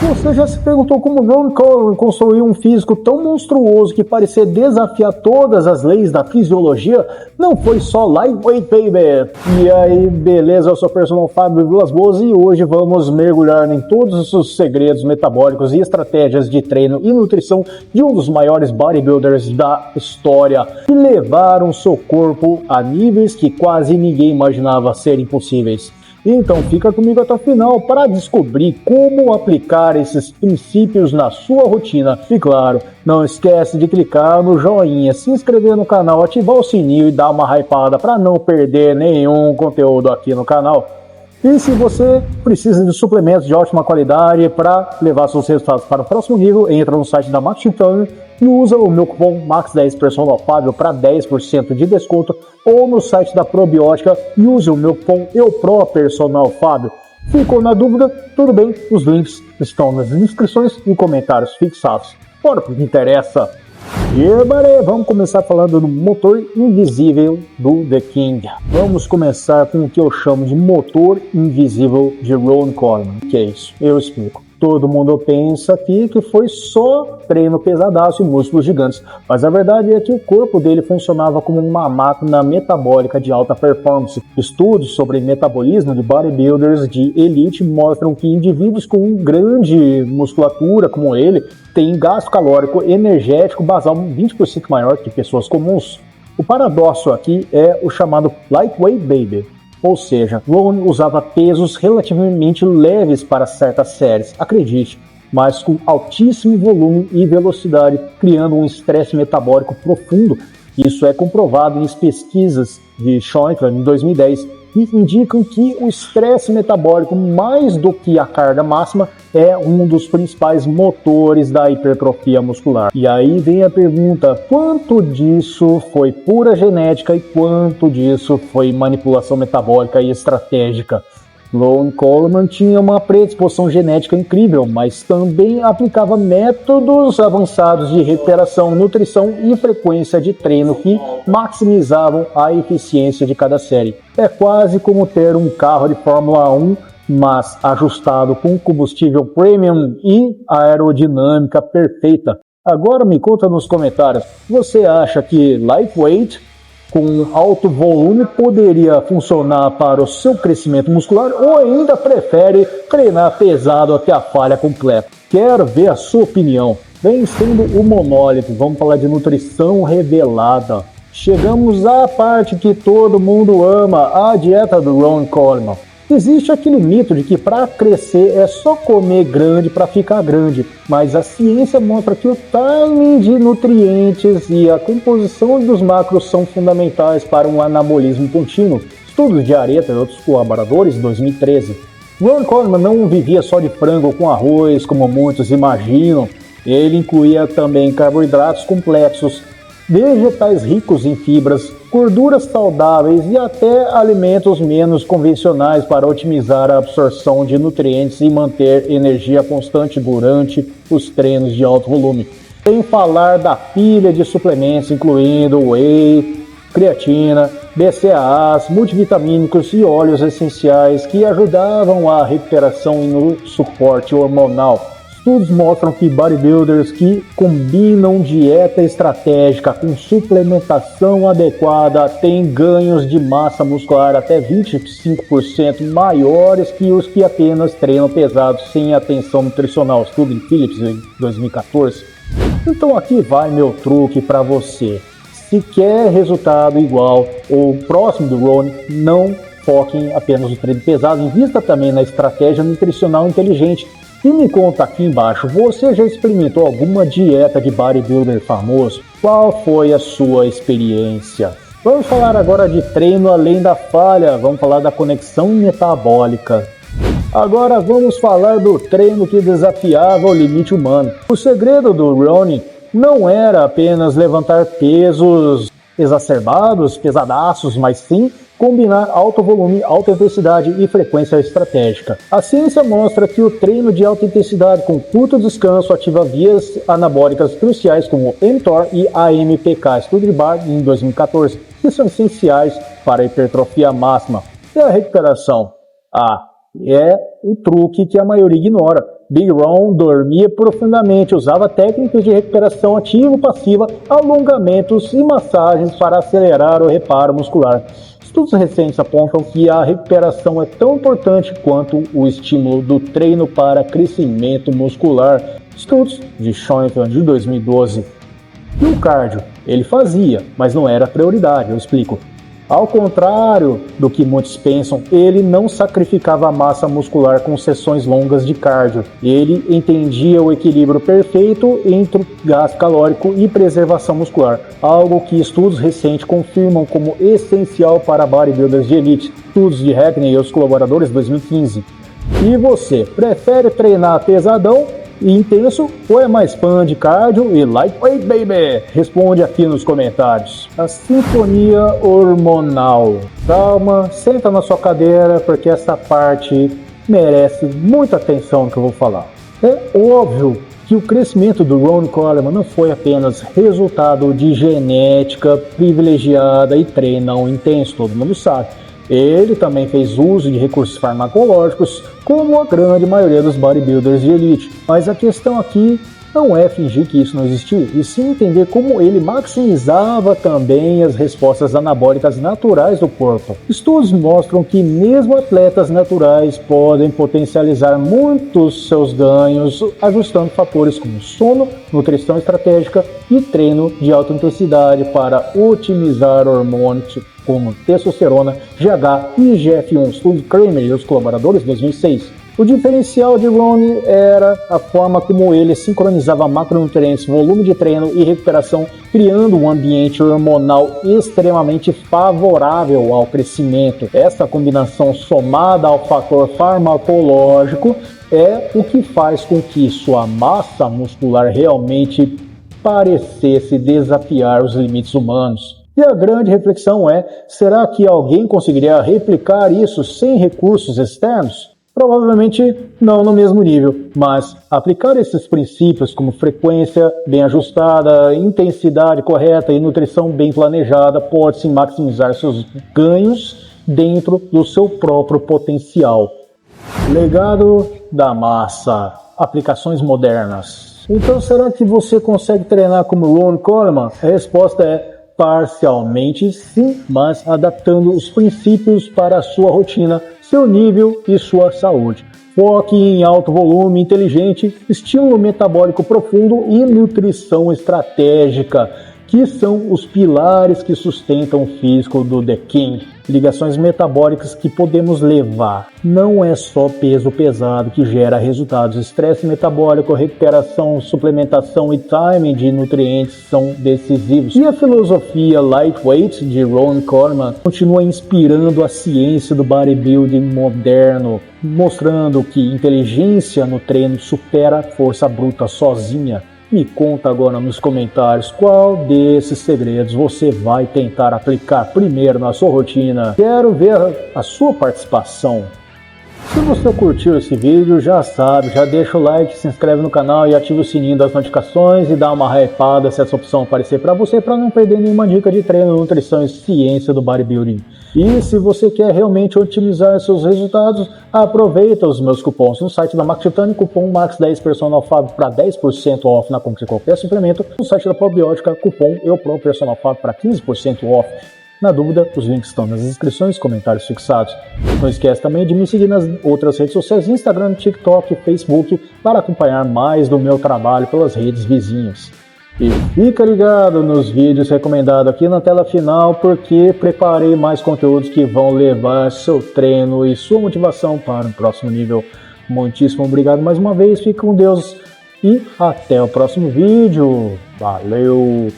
Você já se perguntou como Ron Coleman construiu um físico tão monstruoso que parecia desafiar todas as leis da fisiologia? Não foi só lightweight, baby! E aí, beleza? Eu sou o personal Fábio Vilas Boas e hoje vamos mergulhar em todos os segredos metabólicos e estratégias de treino e nutrição de um dos maiores bodybuilders da história, que levaram seu corpo a níveis que quase ninguém imaginava serem possíveis. Então fica comigo até o final para descobrir como aplicar esses princípios na sua rotina. E claro, não esquece de clicar no joinha, se inscrever no canal, ativar o sininho e dar uma hypada para não perder nenhum conteúdo aqui no canal. E se você precisa de suplementos de ótima qualidade para levar seus resultados para o próximo nível, entra no site da Max Titanium e usa o meu cupom MAX10 Personal Fábio para 10% de desconto, ou no site da Probiótica e use o meu cupom EUPRO Personal Fábio. Ficou na dúvida? Tudo bem, os links estão nas inscrições e comentários fixados. Bora pro que interessa! E vamos começar falando do motor invisível do The King. Vamos começar com o que eu chamo de motor invisível de Ron Coleman. O que é isso? Eu explico. Todo mundo pensa aqui que foi só treino pesadaço e músculos gigantes, mas a verdade é que o corpo dele funcionava como uma máquina metabólica de alta performance. Estudos sobre metabolismo de bodybuilders de elite mostram que indivíduos com grande musculatura como ele têm gasto calórico energético basal 20% maior que pessoas comuns. O paradoxo aqui é o chamado lightweight baby. Ou seja, Ron usava pesos relativamente leves para certas séries, acredite, mas com altíssimo volume e velocidade, criando um estresse metabólico profundo. Isso é comprovado em pesquisas de Schoenfeld em 2010, que indicam que o estresse metabólico, mais do que a carga máxima, é um dos principais motores da hipertrofia muscular. E aí vem a pergunta: quanto disso foi pura genética e quanto disso foi manipulação metabólica e estratégica? Ron Coleman tinha uma predisposição genética incrível, mas também aplicava métodos avançados de recuperação, nutrição e frequência de treino que maximizavam a eficiência de cada série. É quase como ter um carro de Fórmula 1, mas ajustado com combustível premium e aerodinâmica perfeita. Agora me conta nos comentários, você acha que lightweight com alto volume poderia funcionar para o seu crescimento muscular ou ainda prefere treinar pesado até a falha completa? Quero ver a sua opinião. Vencendo o monólito, vamos falar de nutrição revelada. Chegamos à parte que todo mundo ama, a dieta do Ron Coleman. Existe aquele mito de que para crescer é só comer grande para ficar grande, mas a ciência mostra que o timing de nutrientes e a composição dos macros são fundamentais para um anabolismo contínuo. Estudos de Areta e outros colaboradores, 2013. Ron Coleman não vivia só de frango com arroz, como muitos imaginam. Ele incluía também carboidratos complexos, vegetais ricos em fibras, gorduras saudáveis e até alimentos menos convencionais para otimizar a absorção de nutrientes e manter energia constante durante os treinos de alto volume. Sem falar da pilha de suplementos, incluindo whey, creatina, BCAAs, multivitamínicos e óleos essenciais que ajudavam a recuperação e no suporte hormonal. Estudos mostram que bodybuilders que combinam dieta estratégica com suplementação adequada têm ganhos de massa muscular até 25% maiores que os que apenas treinam pesado sem atenção nutricional. Estudo em Phillips em 2014. Então aqui vai meu truque para você. Se quer resultado igual ou próximo do Ron, não foquem apenas no treino pesado, invista também na estratégia nutricional inteligente. E me conta aqui embaixo, você já experimentou alguma dieta de bodybuilder famoso? Qual foi a sua experiência? Vamos falar agora de treino além da falha, vamos falar da conexão metabólica. Agora vamos falar do treino que desafiava o limite humano. O segredo do Ronnie não era apenas levantar pesos exacerbados, pesadaços, mas sim combinar alto volume, alta intensidade e frequência estratégica. A ciência mostra que o treino de alta intensidade com curto descanso ativa vias anabólicas cruciais como mTOR e AMPK, estudo de Barr em 2014, que são essenciais para a hipertrofia máxima. E a recuperação? É o truque que a maioria ignora. Big Ron dormia profundamente, usava técnicas de recuperação ativa-passiva, alongamentos e massagens para acelerar o reparo muscular. Estudos recentes apontam que a recuperação é tão importante quanto o estímulo do treino para crescimento muscular. Estudos de Schoenfeld de 2012. E o cardio? Ele fazia, mas não era prioridade, eu explico. Ao contrário do que muitos pensam, ele não sacrificava a massa muscular com sessões longas de cardio. Ele entendia o equilíbrio perfeito entre gasto calórico e preservação muscular, algo que estudos recentes confirmam como essencial para bodybuilders de elite. Estudos de Hackney e os colaboradores 2015. E você, prefere treinar pesadão e intenso ou é mais fã de cardio e lightweight, baby? Responde aqui nos comentários. A sintonia hormonal. Calma, senta na sua cadeira porque essa parte merece muita atenção no que eu vou falar. É óbvio que o crescimento do Ron Coleman não foi apenas resultado de genética privilegiada e treino não intenso, todo mundo sabe. Ele também fez uso de recursos farmacológicos, como a grande maioria dos bodybuilders de elite. Mas a questão aqui não é fingir que isso não existiu, e sim entender como ele maximizava também as respostas anabólicas naturais do corpo. Estudos mostram que mesmo atletas naturais podem potencializar muitos seus ganhos ajustando fatores como sono, nutrição estratégica e treino de alta intensidade para otimizar hormônios como testosterona, GH e IGF-1, estudo Kramer e os colaboradores 2006. O diferencial de Ronnie era a forma como ele sincronizava macronutrientes, volume de treino e recuperação, criando um ambiente hormonal extremamente favorável ao crescimento. Essa combinação somada ao fator farmacológico é o que faz com que sua massa muscular realmente parecesse desafiar os limites humanos. E a grande reflexão é, será que alguém conseguiria replicar isso sem recursos externos? Provavelmente não no mesmo nível, mas aplicar esses princípios como frequência bem ajustada, intensidade correta e nutrição bem planejada pode sim maximizar seus ganhos dentro do seu próprio potencial. Legado da massa, aplicações modernas. Então será que você consegue treinar como Ron Coleman? A resposta é parcialmente sim, mas adaptando os princípios para a sua rotina, seu nível e sua saúde. Foque em alto volume inteligente, estímulo metabólico profundo e nutrição estratégica, que são os pilares que sustentam o físico do The King. Ligações metabólicas que podemos levar. Não é só peso pesado que gera resultados. Estresse metabólico, recuperação, suplementação e timing de nutrientes são decisivos. E a filosofia lightweight de Ron Coleman continua inspirando a ciência do bodybuilding moderno, mostrando que inteligência no treino supera a força bruta sozinha. Me conta agora nos comentários qual desses segredos você vai tentar aplicar primeiro na sua rotina. Quero ver a sua participação. Se você curtiu esse vídeo, já sabe, já deixa o like, se inscreve no canal e ativa o sininho das notificações e dá uma hypada se essa opção aparecer para você, para não perder nenhuma dica de treino, nutrição e ciência do bodybuilding. E se você quer realmente otimizar seus resultados, aproveita os meus cupons no site da Max Titanium, cupom MAX10 Personal Fab para 10% off na compra de qualquer suplemento. No site da Probiótica, cupom EUPRO Personal Fab para 15% off. Na dúvida, os links estão nas descrições e comentários fixados. Não esquece também de me seguir nas outras redes sociais, Instagram, TikTok e Facebook, para acompanhar mais do meu trabalho pelas redes vizinhas. E fica ligado nos vídeos recomendados aqui na tela final, porque preparei mais conteúdos que vão levar seu treino e sua motivação para um próximo nível. Muitíssimo obrigado mais uma vez, fique com Deus e até o próximo vídeo. Valeu!